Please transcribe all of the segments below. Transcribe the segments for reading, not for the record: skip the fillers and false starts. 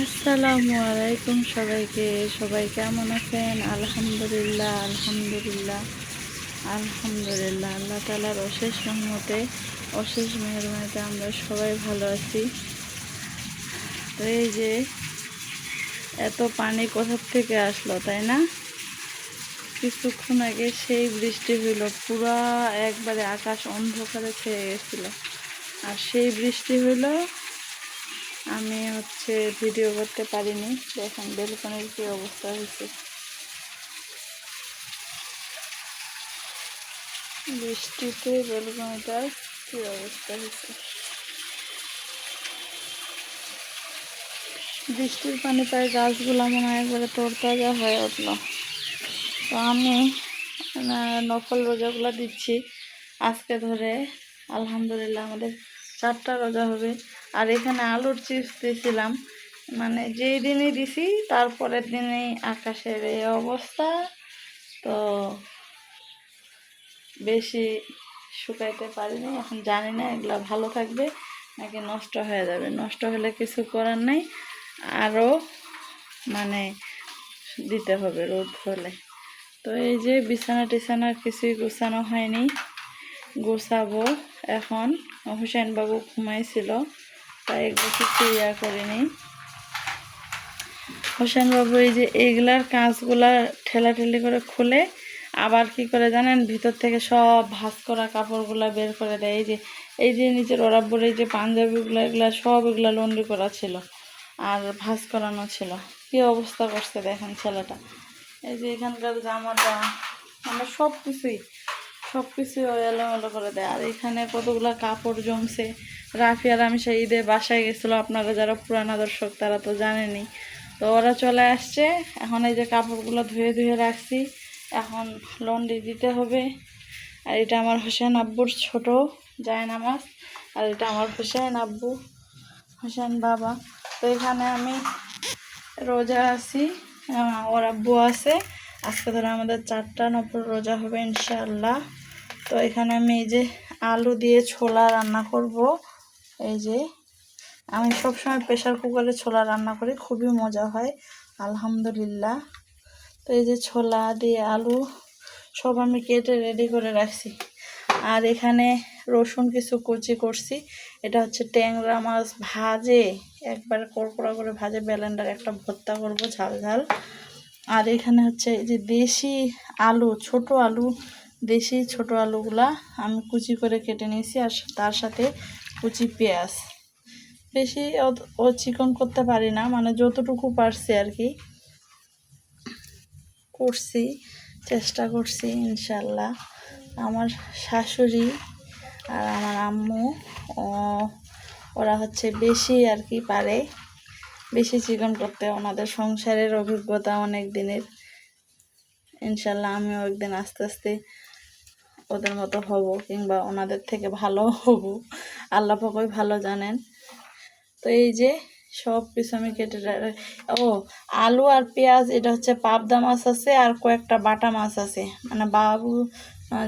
আসসালামু আলাইকুম সবাইকে। সবাই কেমন আছেন? আলহামদুলিল্লাহ আলহামদুলিল্লাহ আলহামদুলিল্লাহ। আল্লাহ তাআলার অশেষ রহমতে, অশেষ মেহেরবানিতে আমরা সবাই ভালো আছি। তো এই যে এত পানি কোথা থেকে আসলো, তাই না? কিছুক্ষণ আগে সেই বৃষ্টি হইল, পুরা একবারে আকাশ অন্ধকারে ছেয়ে গেছিল। আর সেই বৃষ্টি হইল, আমি ভিডিও করতে পারিনি। দেখেন বেলকনির কি অবস্থা হয়েছে, বৃষ্টিতে বেলকনিটার কি অবস্থা হয়েছে। বৃষ্টির পানি পায় গাছগুলো মনে হয় একবারে তরতাজা হয়ে উঠলো। তো আমি নফল রোজাগুলো দিচ্ছি আজকে ধরে। আলহামদুলিল্লাহ আমাদের 4টা রোজা হবে। আর এখানে আলুর চিপস দিয়েছিলাম, মানে যেই দিনই দিছি তারপরের দিনেই আকাশের এই অবস্থা। তো বেশি শুকাইতে পারিনি, এখন জানি না এগুলা ভালো থাকবে নাকি নষ্ট হয়ে যাবে। নষ্ট হলে কিছু করার নাই, আরও মানে দিতে হবে রোদ হলে। তো এই যে বিছানা টিছানা কিছুই গোছানো হয়নি, গোছাবো এখন। হুসেন বাবু ঘুমাইছিল, তাই এগুলো কিছু করিনি। হোসেন বাবু এই যে এইগুলার কাঁচগুলা ঠেলাঠেলি করে খুলে আবার কি করে জানেন, ভিতর থেকে সব ভাঁজ করা কাপড়গুলা বের করে দেয়। এই যে নিচের ওরাব্বর এই যে পাঞ্জাবিগুলো, এগুলা সব এগুলা লন্ড্রি করা ছিল আর ভাঁজ করানো ছিল। কি অবস্থা করছে দেখেন ছেলেটা। এই যে এখানকার জামাটা, মানে সব কিছুই এলোমেলো করে দেয়। আর এখানে কতগুলা কাপড় জমছে। রাফি আর আমি সেই ঈদে বাসায় গেছিলো, আপনারা যারা পুরানা দর্শক তারা তো জানেনি। তো ওরা চলে আসছে, এখন এই যে কাপড়গুলো ধুয়ে ধুয়ে রাখছি, এখন লন্ড্রি দিতে হবে। আর এটা আমার হোসেন আব্বুর ছোট জায়নামাজ, আর এটা আমার হোসেন আব্বু, হোসেন বাবা। তো এখানে আমি রোজা আছি, ওর আব্বু আছে। আজকে ধরে আমাদের 4টা নফল রোজা হবে ইনশাআল্লাহ। তো এখানে আমি এই যে আলু দিয়ে ছোলা রান্না করব। এই যে আমি সবসময় প্রেশার কুকারে ছোলা রান্না করি, খুবই মজা হয় আলহামদুলিল্লাহ। তো এই যে ছোলা দিয়ে আলু সব আমি কেটে রেডি করে রাখছি। আর এখানে রসুন কিছু কুচি করছি। এটা হচ্ছে ট্যাংরা মাছ ভাজে, একবার কড়কড়া করে ভাজে, ব্লেন্ডারে একটা ভর্তা করব ঝাল ঝাল। আর এখানে হচ্ছে এই যে দেশি আলু, ছোট আলু, দেশি ছোট আলুগুলা আমি কুচি করে কেটে নিয়েছি, আর তার সাথে কুচি পেঁয়াজ। বেশি ও চিকন করতে পারি না, মানে যতটুকু পারছি আর কি করছি, চেষ্টা করছি ইনশাল্লাহ। আমার শাশুড়ি আর আমার আম্মু ওরা হচ্ছে বেশি আর কি পারে, বেশি চিকন করতে। ওনাদের সংসারের অভিজ্ঞতা অনেক দিনের। ইনশাল্লাহ আমিও একদিন আস্তে আস্তে ওদের মতো হব, কিংবা ওনাদের থেকে ভালো হব, আল্লাহ পাকই ভালো জানেন। তো এই যে সব কিছু আমি কেটে, আলু আর পেঁয়াজ, এটা হচ্ছে পাবদা মাছ আছে আর কয়েকটা বাটা মাছ আছে, মানে বাবু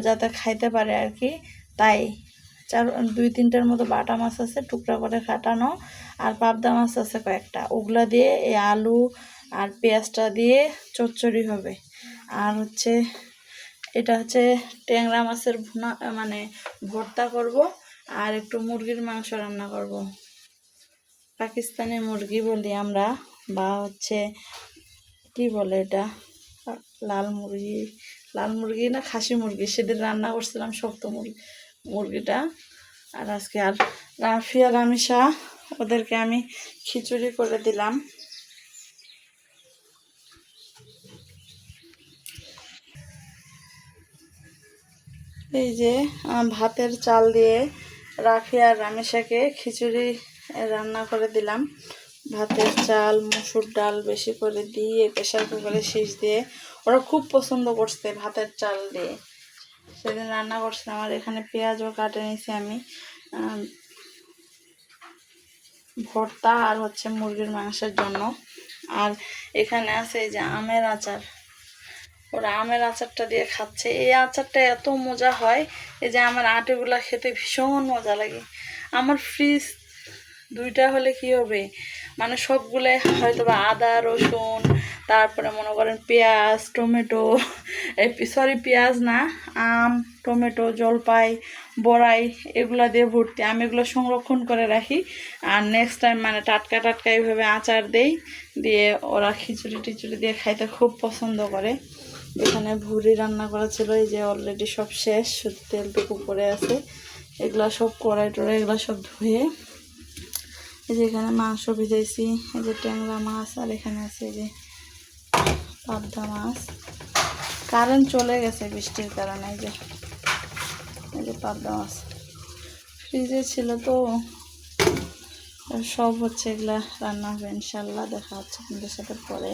যাতে খাইতে পারে আর কি, তাই 2-3টার মতো বাটা মাছ আছে টুকরা করে কাটানো, আর পাবদা মাছ আছে কয়েকটা। ওগুলা দিয়ে এই আলু আর পেঁয়াজটা দিয়ে চচ্চড়ি হবে। আর হচ্ছে এটা হচ্ছে ট্যাংরা মাছের ভুনা, মানে ভর্তা করব। আর একটু মুরগির মাংস রান্না করব, পাকিস্তানি মুরগি বলি আমরা, বা হচ্ছে কি বলে এটা, লাল মুরগি না খাসি মুরগি। সেদিন রান্না করছিলাম শক্ত মুরগিটা। আর আজকে আর রাফি আর আমিশা, ওদেরকে আমি খিচুড়ি করে দিলাম। এই যে ভাতের চাল দিয়ে রাফি আর রামেশাকে খিচুড়ি রান্না করে দিলাম। ভাতের চাল, মসুর ডাল বেশি করে দিয়ে প্রেশার কুকারে শীষ দিয়ে, ওরা খুব পছন্দ করছে ভাতের চাল দিয়ে। সেদিন রান্না করছিলাম। আর এখানে পেঁয়াজও কাটে নিয়েছি আমি, ভর্তা আর হচ্ছে মুরগির মাংসের জন্য। আর এখানে আছে এই যে আমের আচার, ওরা আমের আচারটা দিয়ে খাচ্ছে। এই আচারটা এত মজা হয়, এই যে আমার আটিগুলা খেতে ভীষণ মজা লাগে। আমার ফ্রিজ 2টা হলে কি হবে, মানে সবগুলো হয়তো বা আদা রসুন, তারপরে মনে করেন পেঁয়াজ টমেটো, সরি পেঁয়াজ না, আম টমেটো জলপাই বড়াই এগুলা দিয়ে ভর্তি। আমি এগুলো সংরক্ষণ করে রাখি, আর নেক্সট টাইম মানে টাটকা টাটকা এইভাবে আচার দেই, দিয়ে ওরা খিচুড়ি টিচুড়ি দিয়ে খাইতে খুব পছন্দ করে। এখানে ভুড়ি রান্না করা ছিল, এই যে অলরেডি সব শেষ, শুধু তেলটুকু পড়ে আছে। এগুলা সব কড়াই টড়াই এগুলো সব ধুয়ে, এই যে এখানে মাংস ভিজাইছি, এই যে ট্যাংরা মাছ, আর এখানে আছে এই যে পাবদা মাছ। কারেন্ট চলে গেছে বৃষ্টির কারণে। এই যে পাবদা মাছ ফ্রিজে ছিল তো, সব হচ্ছে এগুলা রান্না হবে ইনশাল্লাহ। দেখা হচ্ছে আপনাদের সাথে পরে।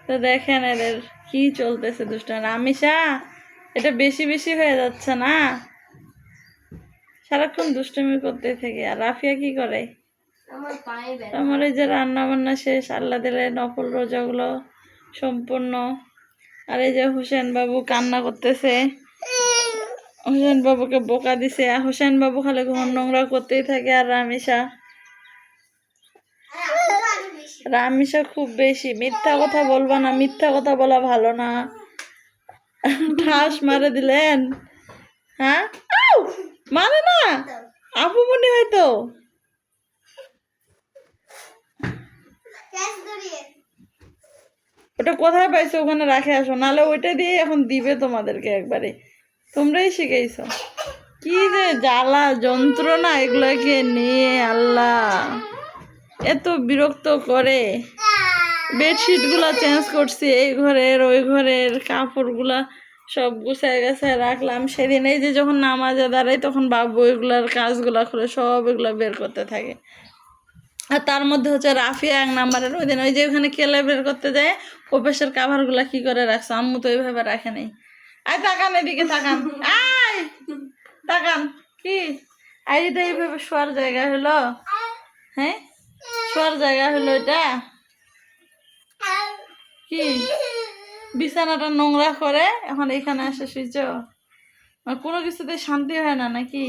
তো দেখেন এদের কি চলতেছে দুষ্টা। রামিসা, এটা বেশি বেশি হয়ে যাচ্ছে না? সারাক্ষণ দুষ্টুমি করতে থাকে। আর রাফিয়া কি করে? আমার এই যে রান্না বান্না শেষ, আল্লাহ দিলে নফল রোজাগুলো সম্পূর্ণ। আর এই যে হোসেন বাবু কান্না করতেছে, হোসেন বাবুকে বোকা দিছে। হোসেন বাবু খালি ঘর নোংরা করতেই থাকে। আর রামিসা খুব বেশি মিথ্যা কথা বলবা না, মিথ্যা কথা বলা ভালো না। ঠাস মারে দিলেন। হ্যাঁ মানে না, আপু মনে হয়তো। ওটা কোথায় পাইছো? ওখানে রাখে আসো, নাহলে ওইটা দিয়ে এখন দিবে তোমাদেরকে একবারে। তোমরাই শিখাইছো। কি যে জ্বালা যন্ত্রণা এগুলাকে নিয়ে, আল্লাহ এত বিরক্ত করে। বেডশিট গুলা চেঞ্জ করছি, এই ঘরের ওই ঘরের কাপড়গুলা সব গুছায় গাছায় রাখলাম। সেদিন এই যে যখন নামাজে দাঁড়াই, তখন বাবু এগুলার কাজগুলা করে সব এগুলা বের করতে থাকে। আর তার মধ্যে হচ্ছে রাফিয়া 1 নাম্বারের। ওই দিন ওই যে ওখানে কেলে বের করতে যায়, ওপাশের কাভারগুলা কি করে রাখছে, আম্মু তো এইভাবে রাখে নাই। আয় তাকান, এদিকে তাকান, আয় তাকান। কি এটা এইভাবে শোয়ার জায়গা হলো? হ্যাঁ শোয়ার জায়গা হলো এটা? কি বিছানাটা নোংরা করে এখন এখানে এসে শুইছ? কোনো কিছুতে শান্তি হয় না নাকি?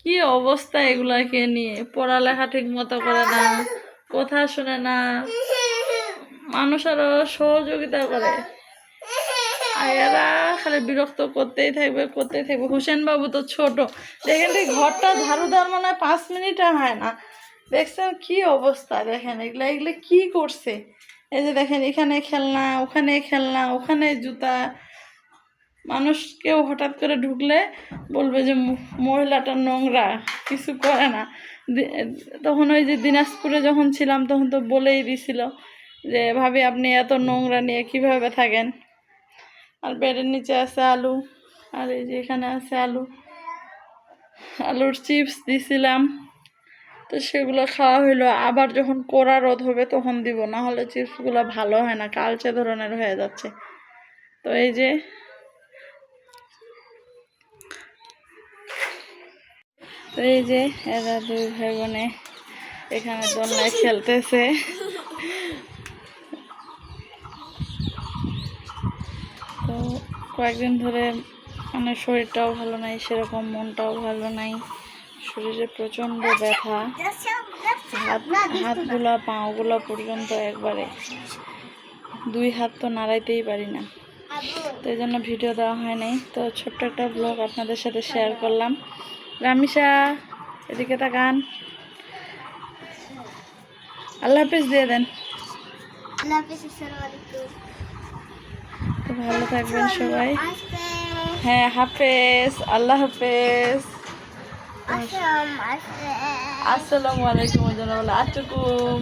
কি অবস্থা এগুলাকে নিয়ে। পড়ালেখা ঠিক মতো করে না, কথা শুনে না, মানুষ আরো সহযোগিতা করে। আর এরা খালি বিরক্ত করতেই থাকবে করতেই থাকবে। হোসেন বাবু তো ছোট, দেখেন ঘরটা ঝাড়ু দেওয়ার মনে হয় 5 মিনিটও হয় না। দেখছেন কি অবস্থা? দেখেন এগুলা এগুলো কি করছে। এই যে দেখেন, এখানে খেলনা, ওখানে জুতা। মানুষ কেউ হঠাৎ করে ঢুকলে বলবে যে মহিলাটা নোংরা, কিছু করে না। তখন ওই যে দিনাজপুরে যখন ছিলাম, তখন তো বলেই দিছিল যে ভাবি আপনি এত নোংরা নিয়ে কিভাবে থাকেন। আর বেডের নিচে আছে আলু, আর এই যে এখানে আছে আলুর চিপস দিছিলাম, তো সেগুলো খাওয়া হইলো। আবার যখন কড়া রোদ হবে তখন দিব, না হলে চিপসগুলো ভালো হয় না, কালচে ধরনের হয়ে যাচ্ছে। তো এই যে এরা 2 ভাই বোনে এখানে দোলনায় খেলতেছে। তো কয়েকদিন ধরে মানে শরীরটাও ভালো নাই, সেরকম মনটাও ভালো নাই, শরীরে প্রচণ্ড ব্যথা, হাতগুলা পাগুলা পর্যন্ত একবারে, 2 হাত তো নাড়াইতেই পারি না। তো এই জন্য ভিডিও দেওয়া হয় নাই। তো ছোট্ট একটা ব্লগ আপনাদের সাথে শেয়ার করলাম। রামিসা এদিকে তাকান, আল্লাহ হাফিজ দিয়ে দেন। তো ভালো থাকবেন সবাই। হ্যাঁ হাফেজ, আল্লাহ হাফেজ, আসসালামু আলাইকুম। বলে আচুকুম,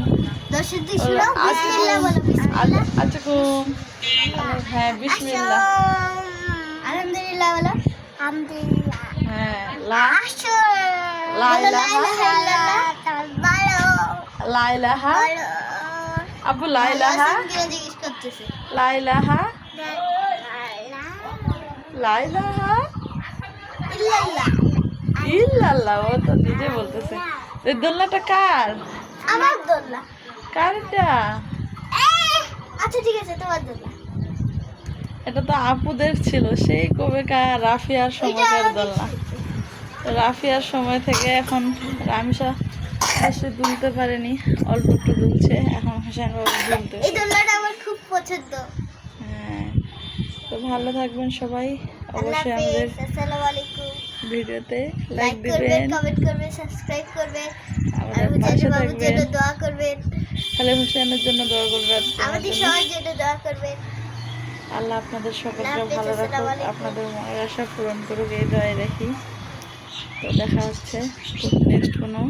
আচুকুম। হ্যাঁ বিসমিল্লাহ, আলহামদুলিল্লাহ বলো। হ্যাঁ লা ইলাহা, আবু লা ইলাহা, লা ইলাহা, লা ইলাহা ইল্লাল্লাহ। ও তো নিজে বলতেছে। এই দোলনাটা কার? আমার দোলনা। কার এটা? আচ্ছা ঠিক আছে, তোমার দোলনা। এটা তো আপুদের ছিল, সেই কবেকার রাফিয়ার সময়কার দোলনা। রাফিয়ার সময় থেকে এখন রামিসা বেশি দুলতে পারেনি, অল্প একটু দুলছে, এখন হোসেন বাবু এই দুলতেছে। দোলনাটা আমার খুব পছন্দ। হ্যাঁ, তো ভালো থাকবেন সবাই, আল্লাহ অবশ্যই আমাদের হাফেজ, আসসালামু আলাইকুম। ভিডিওতে লাইক লাইক করবেন, দিবেন, কমেন্ট করবেন, সাবস্ক্রাইব করবেন, আর আমাদের হোসেন পাশে বাবুর থাকবেন, জন্য দোয়া করবেন, খালি হোসেনের জন্য দোয়া করবেন, আমাদের সবার জন্য দোয়া করবেন। আল্লাহ আপনাদের সকলকে আল্লাহ হাফেজ, ভালো রাখুক, আসসালামু আলাইকুম। আপনাদের মনের আশা পূরণ করুক, এই দোয়াই রাখি। তো দেখা হচ্ছে নেক্সট কোনো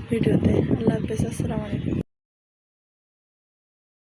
ভিডিওতে। আল্লাহ হাফেজ, আসসালামু আলাইকুম।